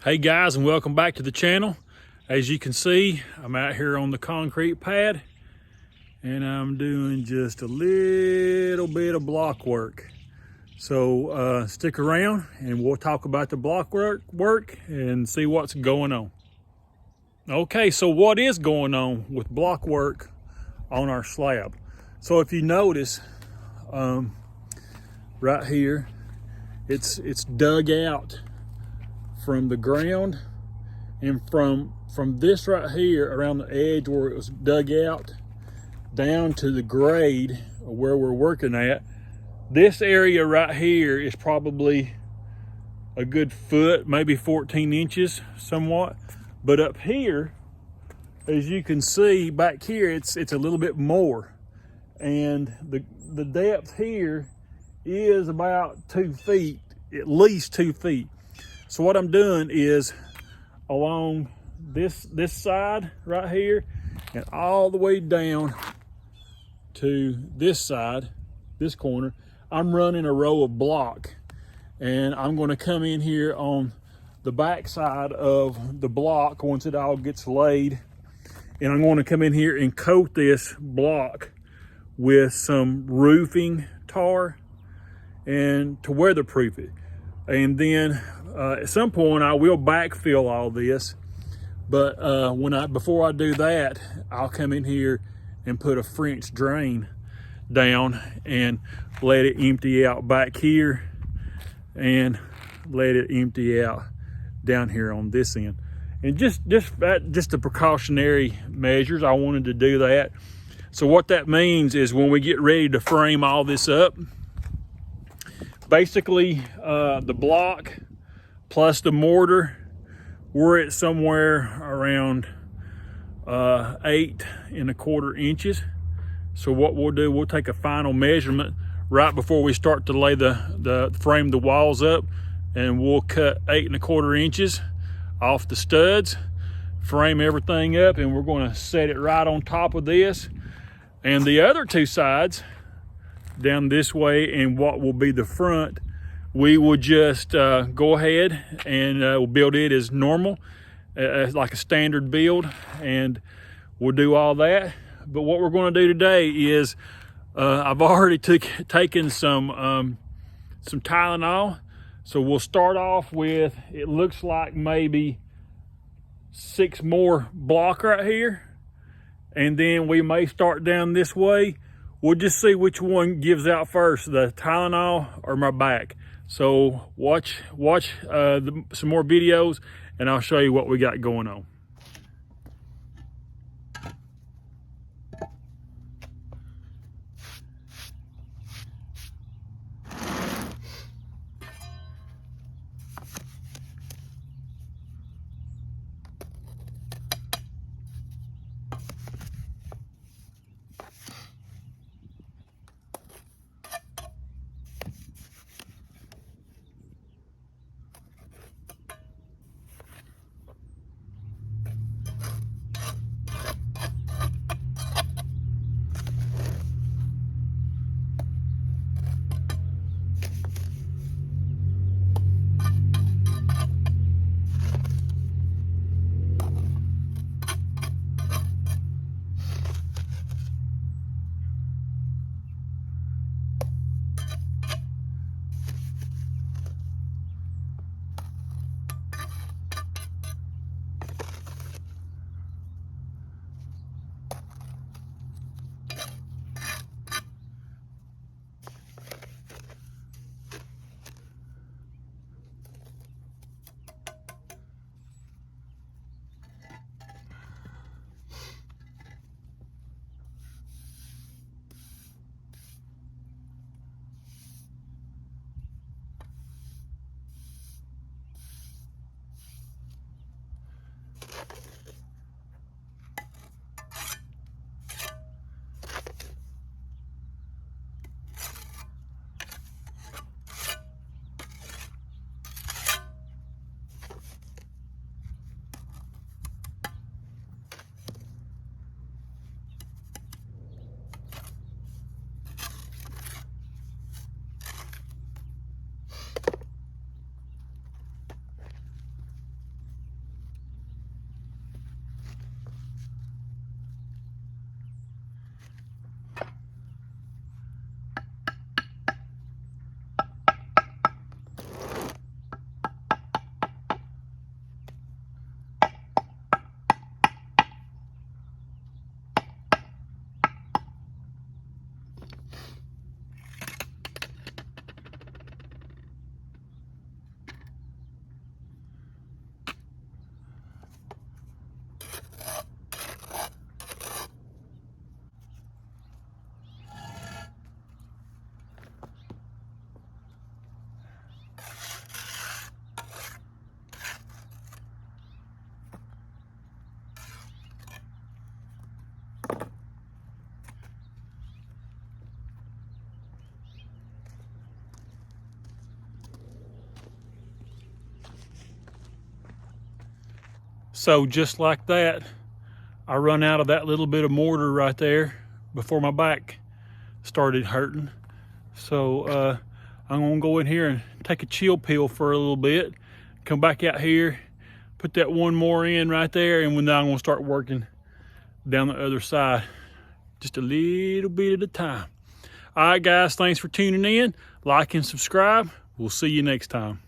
Hey guys, and welcome back to the channel. As you can see, I'm out here on the concrete pad and I'm doing just a little bit of block work. So stick around and we'll talk about the block work and see what's going on. Okay, so what is going on with block work on our slab? So if you notice, right here, it's dug out from the ground, and from this right here around the edge where it was dug out down to the grade where we're working at. This area right here is probably a good foot, maybe 14 inches somewhat. But up here, as you can see back here, it's a little bit more. And the depth here is about 2 feet, at least 2 feet. So what I'm doing is along this side right here and all the way down to this side, this corner, I'm running a row of block, and I'm going to come in here on the back side of the block once it all gets laid, and I'm going to come in here and coat this block with some roofing tar and to weatherproof it. And then at some point I will backfill all this, but before I do that, I'll come in here and put a French drain down and let it empty out back here and let it empty out down here on this end. And just the precautionary measures, I wanted to do that. So what that means is when we get ready to frame all this up, basically the block plus the mortar, we're at somewhere around 8 1/4 inches. So what we'll do, we'll take a final measurement right before we start to lay frame the walls up, and we'll cut 8 1/4 inches off the studs, frame everything up, and we're going to set it right on top of this. And the other two sides down this way, and what will be the front, we will just go ahead and we'll build it as normal, like a standard build, and we'll do all that. But what we're going to do today is I've already taken some Tylenol, so we'll start off with, it looks like maybe 6 more block right here, and then we may start down this way. We'll just see which one gives out first, the Tylenol or my back. So watch some more videos, and I'll show you what we got going on. So just like that, I run out of that little bit of mortar right there before my back started hurting. So I'm gonna go in here and take a chill pill for a little bit, come back out here, put that one more in right there, and then I'm gonna start working down the other side, just a little bit at a time. All right, guys, thanks for tuning in. Like and subscribe. We'll see you next time.